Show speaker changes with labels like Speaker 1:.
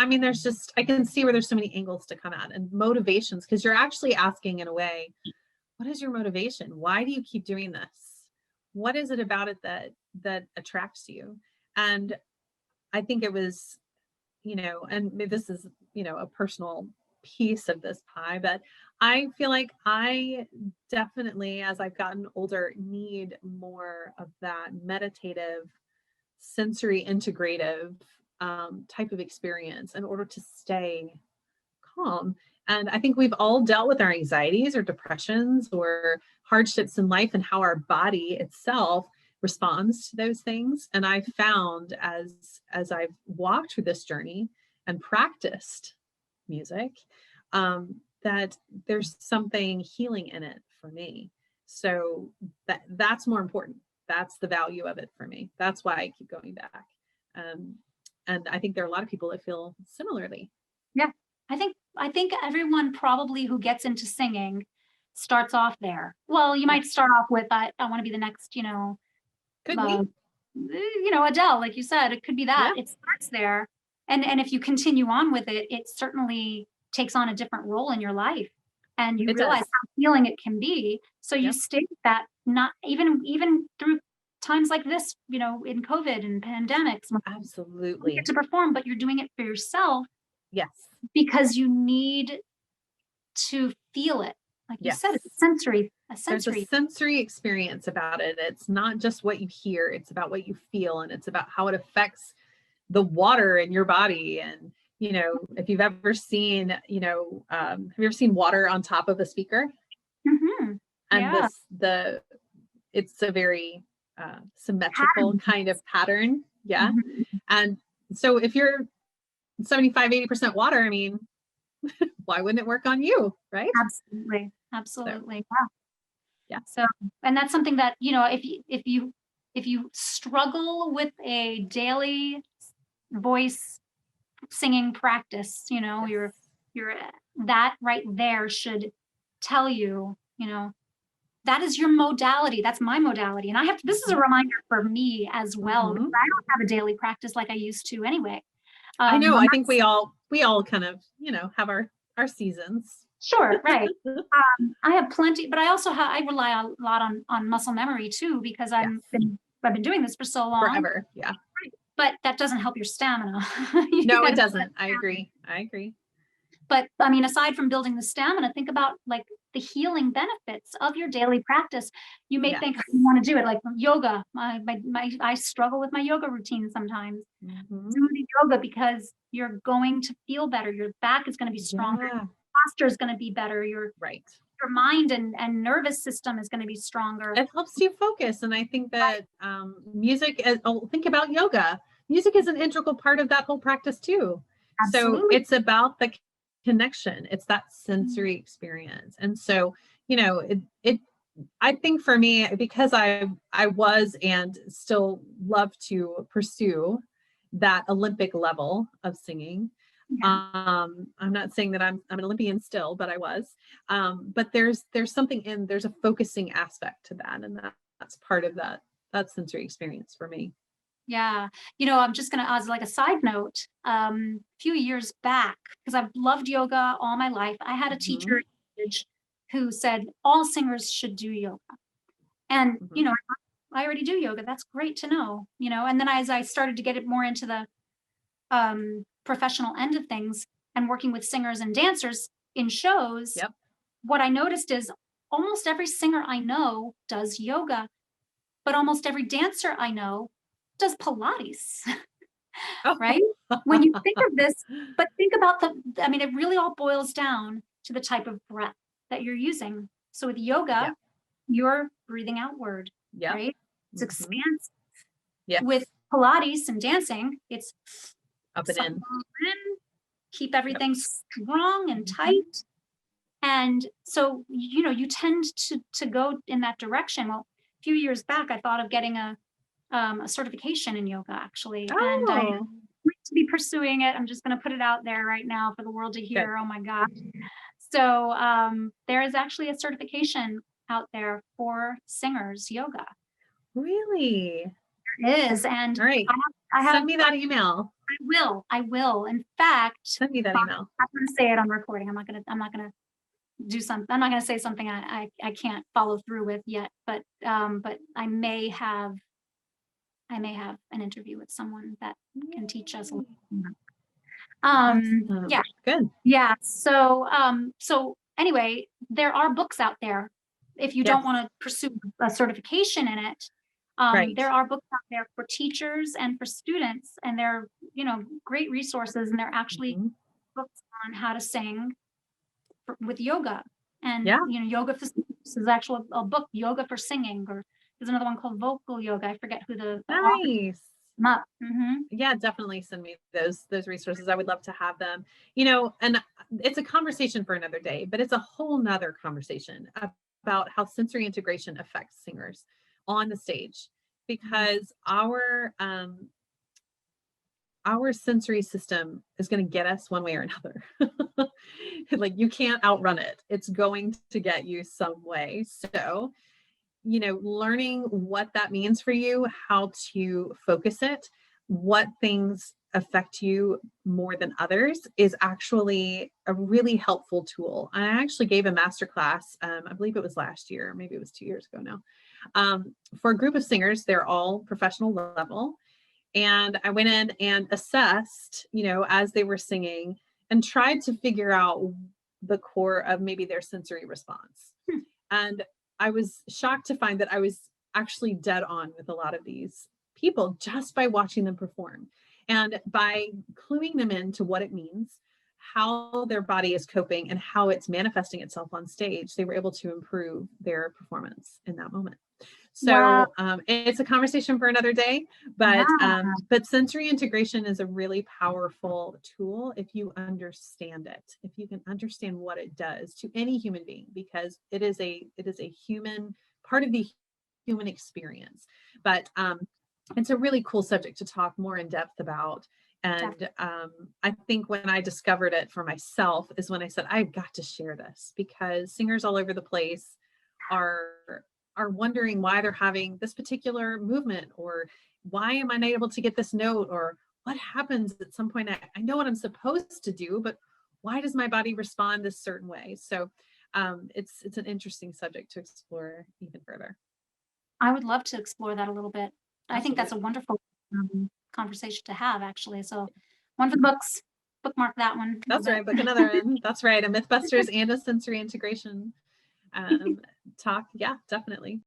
Speaker 1: I mean, there's just, I can see where there's so many angles to come at and motivations, because you're actually asking in a way, what is your motivation? Why do you keep doing this? What is it about it that attracts you? And I think it was, and this is, a personal piece of this pie, but I feel like I definitely, as I've gotten older, need more of that meditative, sensory integrative type of experience in order to stay calm. And I think we've all dealt with our anxieties or depressions or hardships in life, and how our body itself responds to those things. And I found as I've walked through this journey and practiced music, that there's something healing in it for me. So that's more important. That's the value of it for me. That's why I keep going back. And I think there are a lot of people that feel similarly.
Speaker 2: Yeah, I think everyone probably who gets into singing starts off there. Well, you might start off with, I want to be the next,
Speaker 1: Could be.
Speaker 2: Adele, like you said, it could be that.
Speaker 1: Yeah.
Speaker 2: It starts there. And if you continue on with it, it certainly takes on a different role in your life. And you realize how healing it can be. So you stay with that, not even through times like this, in COVID and pandemics.
Speaker 1: Absolutely.
Speaker 2: You get to perform, but you're doing it for yourself.
Speaker 1: Yes.
Speaker 2: Because you need to feel it. Like you said, it's
Speaker 1: There's a sensory experience about it. It's not just what you hear, it's about what you feel, and it's about how it affects the water in your body. And if you've ever seen, have you ever seen water on top of a speaker?
Speaker 2: Mm-hmm.
Speaker 1: And it's a very symmetrical kind of pattern. Yeah. Mm-hmm. And so if you're 75-80% water, I mean, why wouldn't it work on you? Right.
Speaker 2: Absolutely.
Speaker 1: So,
Speaker 2: yeah. So, and that's something that, if you struggle with a daily voice singing practice, you're that right there should tell you, that is your modality. That's my modality. And this is a reminder for me as well. Mm-hmm. I don't have a daily practice like I used to anyway.
Speaker 1: I know. I think we all kind of, have our seasons.
Speaker 2: Sure. Right. I have plenty, but I also I rely a lot on muscle memory too, because I've been doing this for so long.
Speaker 1: Forever. Yeah.
Speaker 2: But that doesn't help your stamina.
Speaker 1: No, it doesn't. I agree.
Speaker 2: But I mean, aside from building the stamina, think about like the healing benefits of your daily practice. You may think you want to do it like yoga. I struggle with my yoga routine sometimes. Mm-hmm. Do the yoga because you're going to feel better. Your back is going to be stronger. Your posture is going to be better. Your mind and nervous system is going to be stronger.
Speaker 1: It helps you focus. And I think that music, think about yoga. Music is an integral part of that whole practice too. Absolutely. So it's about the connection. It's that sensory experience. And so, I think for me, because I was and still love to pursue that Olympic level of singing. Yeah. I'm not saying that I'm an Olympian still, but I was. But there's something there's a focusing aspect to that. And that's part of that sensory experience for me.
Speaker 2: Yeah. I'm just going to, as like a side note, a few years back, because I've loved yoga all my life, I had a teacher who said all singers should do yoga. And, I already do yoga. That's great to know, and then as I started to get it more into the professional end of things and working with singers and dancers in shows, what I noticed is almost every singer I know does yoga, but almost every dancer I know does Pilates, right? When you think of this, but think about it really all boils down to the type of breath that you're using. So with yoga, you're breathing outward, right? It's expansive. With Pilates and dancing, it's
Speaker 1: up and in.
Speaker 2: Keep everything strong and tight. And so, you tend to go in that direction. Well, a few years back, I thought of getting a certification in yoga, actually. And I'm going to be pursuing it. I'm just going to put it out there right now for the world to hear. Good. Oh my gosh. So there is actually a certification out there for singers yoga.
Speaker 1: Really?
Speaker 2: There is, and
Speaker 1: All right.
Speaker 2: I have,
Speaker 1: Send me that email.
Speaker 2: I will. In fact,
Speaker 1: Send me that email.
Speaker 2: I'm going to say it on recording. I'm not going to do something. I'm not going to say something I can't follow through with yet, but I may have an interview with someone that can teach us a little more.
Speaker 1: Awesome.
Speaker 2: Yeah.
Speaker 1: Good.
Speaker 2: Yeah. So anyway, there are books out there. If you don't want to pursue a certification in it,
Speaker 1: Right.
Speaker 2: there are books out there for teachers and for students, and they're, great resources, and they're actually books on how to sing with yoga. And, yoga for singers is actually a book, Yoga for Singing, or there's another one called Vocal Yoga. I forget who the
Speaker 1: Nice.
Speaker 2: author.
Speaker 1: Yeah, definitely send me those resources. I would love to have them. And it's a conversation for another day, but it's a whole nother conversation about how sensory integration affects singers on the stage, because our sensory system is going to get us one way or another. Like, you can't outrun it. It's going to get you some way. So, learning what that means for you, how to focus it, what things affect you more than others is actually a really helpful tool. I actually gave a masterclass, I believe it was last year, maybe it was 2 years ago now, for a group of singers. They're all professional level. And I went in and assessed, as they were singing, and tried to figure out the core of maybe their sensory response. And I was shocked to find that I was actually dead on with a lot of these people just by watching them perform, and by cluing them into what it means, how their body is coping, and how it's manifesting itself on stage. They were able to improve their performance in that moment. So it's a conversation for another day, but sensory integration is a really powerful tool if you understand it, if you can understand what it does to any human being, because it is a human part of the human experience. But it's a really cool subject to talk more in depth about. And I think when I discovered it for myself is when I said, I've got to share this, because singers all over the place are wondering why they're having this particular movement, or why am I not able to get this note, or what happens at some point. I know what I'm supposed to do, but why does my body respond this certain way? So it's an interesting subject to explore even further.
Speaker 2: I would love to explore that a little bit.
Speaker 1: Absolutely.
Speaker 2: I think that's a wonderful conversation to have, actually. So one for the books, bookmark that one.
Speaker 1: That's right. Book another one. That's right. A Mythbusters and a sensory integration talk. Yeah, definitely.